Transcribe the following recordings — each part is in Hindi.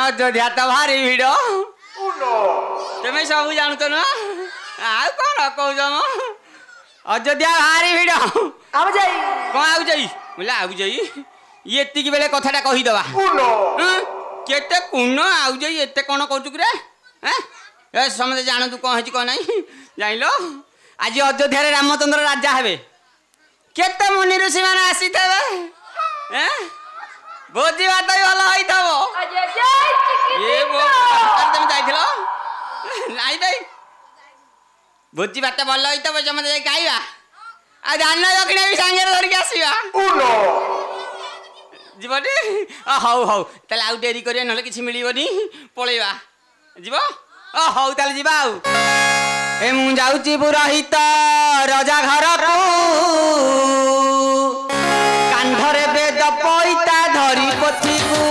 अयोध्या तो भारी भिड़ तुम्हें सब जानत ना आ कौन कौज अयोध्या भारी भिड़ आउ जाई कौन आउ जाई बोले आउ जाई ये एतिकी बेले कथाटा कही दबा केते कुन आउ जाई एते कोन करचु रे हैं ए समझे जान तू कौन है कौन नहीं जाइलो आज अयोध्या रे रामचंद्र राजा हेबे केते मुनि ऋषि माने आसी थबे हैं भोजी बात भी भल होई थबो ये वो तुम जाइथिलो नाई भाई भोजी बात भल होई थबो समझे जाई खाइबा आ धान दक्षिणा भी सांगे धरि के आसीबा जीवनी हौ हौ ताले आउ डेरी करिया नले किछि मिलिबनी पळेबा जीव हौ ताले जीवा आउ ए मु जाउची पुरोहित राजा घर को कांधरे बेद पइता धरी पथि को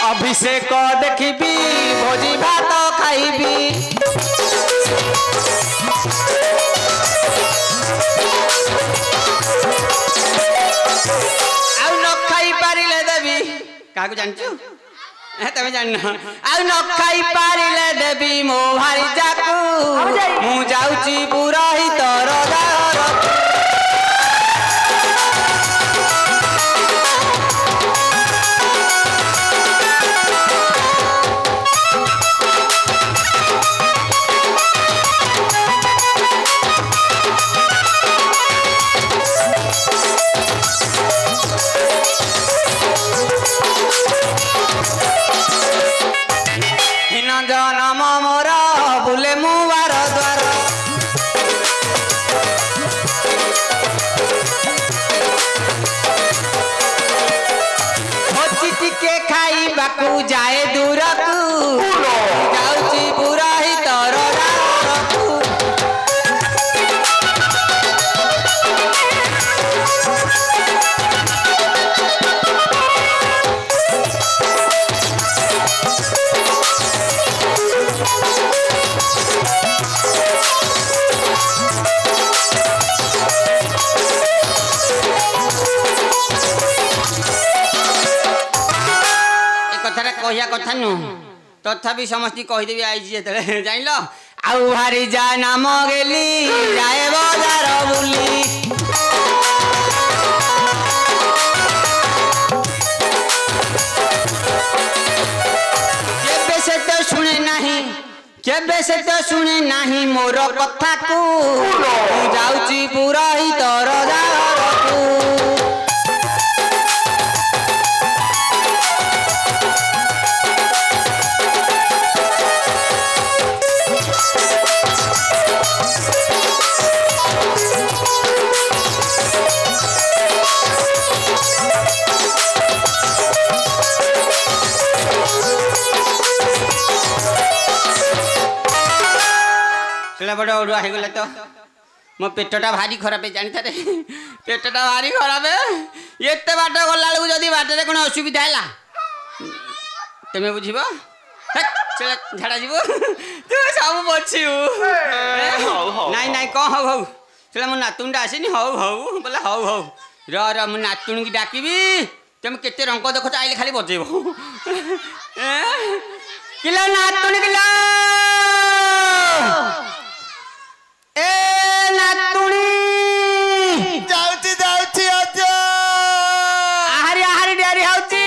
अभिषेक देखी भोजी भात खाइबी आउ न खाई पारिले देवी काकू जानछु तमे जान आउ न खाई पारिले देवी मो भारी जाकू मु जाउची पुरोहित राजा जनम मोर बुले मुबार द्वार टिके खाइबाकू जाए दूर को जाउची पुरोहित राजा कहिया कथा नु तथापि समस्ती कहीदेवी आई जान आउ भारी जा नाम गेली जाए बजार बुली केबे से तो शुणे नाही मोर कथा को जाउची पुरोहित राजा को बड़ा उड़ुआ हो गला तो मो पेटटा भारी खराब है जानी थारे पेटटा भारी खराब है एते बाट गला लु जदी बाटरे कोन असुविधा हैला तमे बुझिबो चल झाड़ा जीवो तू सब बचियो नहीं नहीं कह हौ हौ चल मो नातुंडा आसीनी हौ हौ बोले हौ हौ र मो नातुन की डाकीबी तमे केते रंग देखो आइले खाली बजेबो किला नातुन किला ए नातुणी जाउची जाउची अज आहारी आहारी डेरी होउची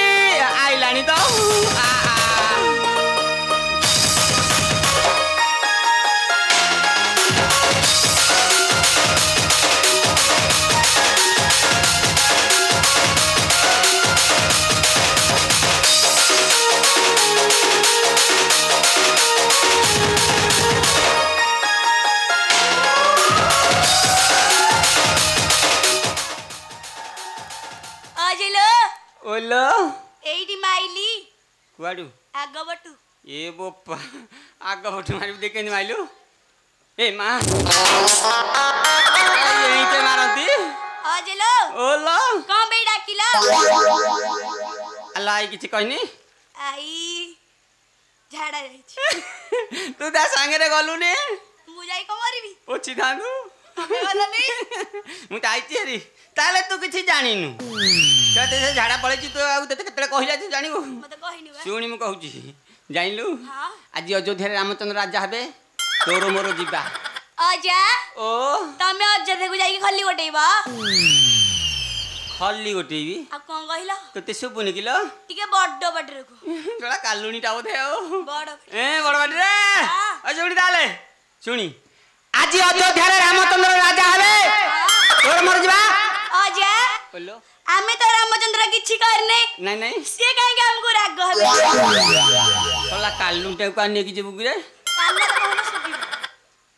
आइलानी तो कुआडू आग बटू ए बोपा आग बटू मारी देखे माइलू ए माँ यहीं ते मारती अजलो ओलो कौन बे डाकिला अल्लाह आई किछि कहनी आई झाड़ा जाई तू ता संगे रे गलु ने मु जाई को मरिबी ओछि थानु तमे गलनी मु त आइछि हेरी ताले तू किछि जानिनु तते से झाड़ा पळेछि तू आ तते केतले कहिला तू जानिबो मते कहिनी बा सुनी मु कहूछि जानिलु हां आज अयोध्या रे रामचंद्र राजा हेबे तोरो मोरो जिबा अजा ओ तमे अयोध्या को जाई खल्ली गोटेबा खल्ली गोटेबी आ कोन कहिला तते सुबुनी किलो टिके बड्डो बड्डे को तोला कालुनीटा बोधे ओ बड़ ए बड़ बड़ रे आ सुनी ताले सुनी आज अयोध्या रे रामचंद्र राजा हेबे तोरो मोरो जिबा अजा बोलो आमे तो रामचंद्र किछि करने नहीं नहीं से काहे के हमको राग हबे तोला कालुनीटा को आने की जेबु रे कान्ना रे कहले सुबिबा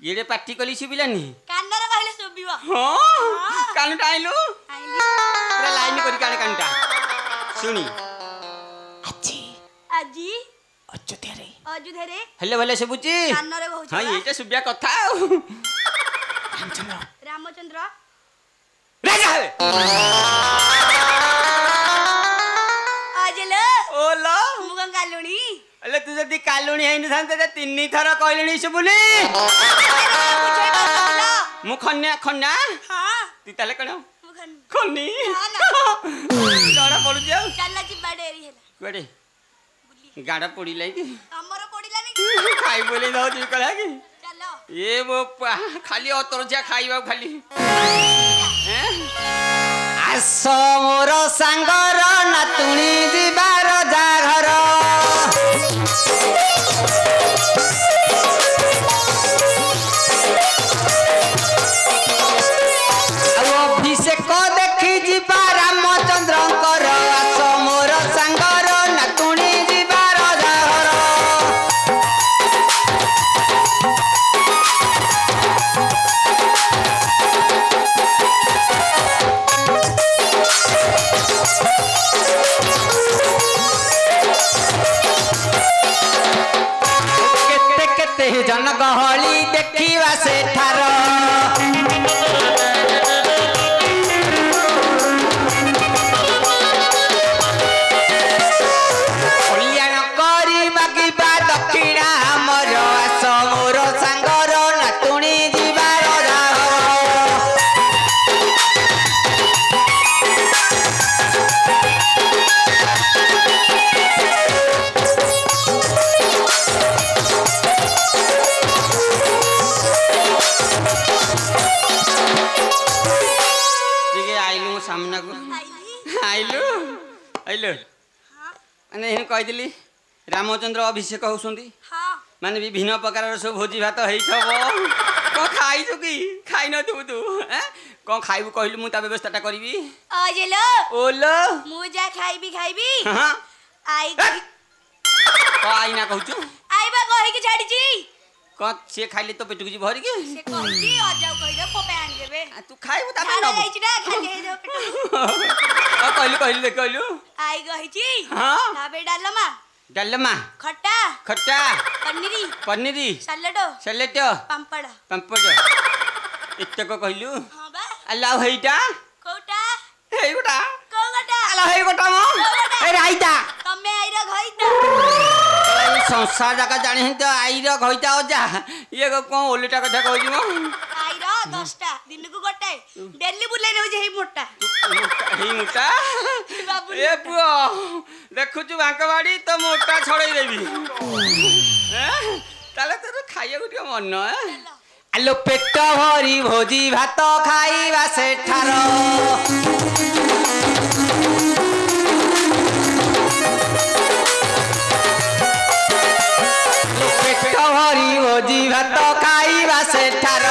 ये रे पार्टी कली सुबिलानी कान्ना रे कहले सुबिबा हां कालुनीटा आइलु आइली पूरा लाइन करी काने कानटा सुनी अच्छी आजी अयोध्या रे हेले भले सुबुची कान्ना रे कहू हां एटा सुबिया कथा रामचंद्र राजा अजलो ओलो मुगं कालुणी अले तू जदी कालुणी हैन थांते त तीन थर कहलेनी सुबुनी मु खन्या खन्या हां तू ताले कण मुगन खन्नी डरा पडु जाऊ चलला जी बाडेरी हैला कोडे गाडा पडी लागी हमरो पडिलानी खाई बोले दो दी कला की चलो ए बोपा खाली अतरजिया खाइबा खाली हैं आस मोर सांगर नातुणी दिबार जा घर अभिषेक देखी जीवा रामचंद्रकर आस मोर सांगर नातुणी दिबार जा घर केते केते जन गहली देखिवा सेठार कल्याण करी मागिबा दक्षिणा हमर आस मोर सांगर नातुणी जीवार जाहर ठीक आइलु सामना को आइली आइलु आइलु हां माने हेन कहिदिली रामचंद्र अभिषेक होउसंदी हां माने विभिन्न प्रकार सब भोजी भात हेइथबो को खाइछु की खाइ न तू हैं को खाइबु कहिलु मु ता व्यवस्थाटा करबी अजलो ओलो मु जा खाइबी हां आई को आई ना कहूछु आइबा कहि के छाडी छी को से खाइले तो पेटु की भरि के से कहि छी अजाउ कहि दे पोपे आनि देबे तू खाइबु ता खाना न जाई छी ना खाली हे दे पेटु आ कहलु देख कहलु आई कहि छी हां ताबे डालमा डालमा खट्टा खट्टा पनीरी सलाडो सलेट पापड़ पापड़ इत्ते को कहलु हां बा अल्लाह हेइटा कोटा हेइटा कोगटा अल्लाह हेइटा म ए राइता तमे आइरा घइता ए संसार जाका जाने हैं तो आईर घइता ओजा ये को ओलेटा कथा कहजी म आइरा 10टा दिन को गोटाए डेली बुले ने जे हे मोटा हेई मोटा बाबू ए पुओ देखु छु बांकवाड़ी तो मोटा छड़ई देबी हैं ताले तो खाइया गुटिया मन आलो पेट भरी भोजी भात खाइबा सेठार पेट भरी भोजी भात खाइबा सेठार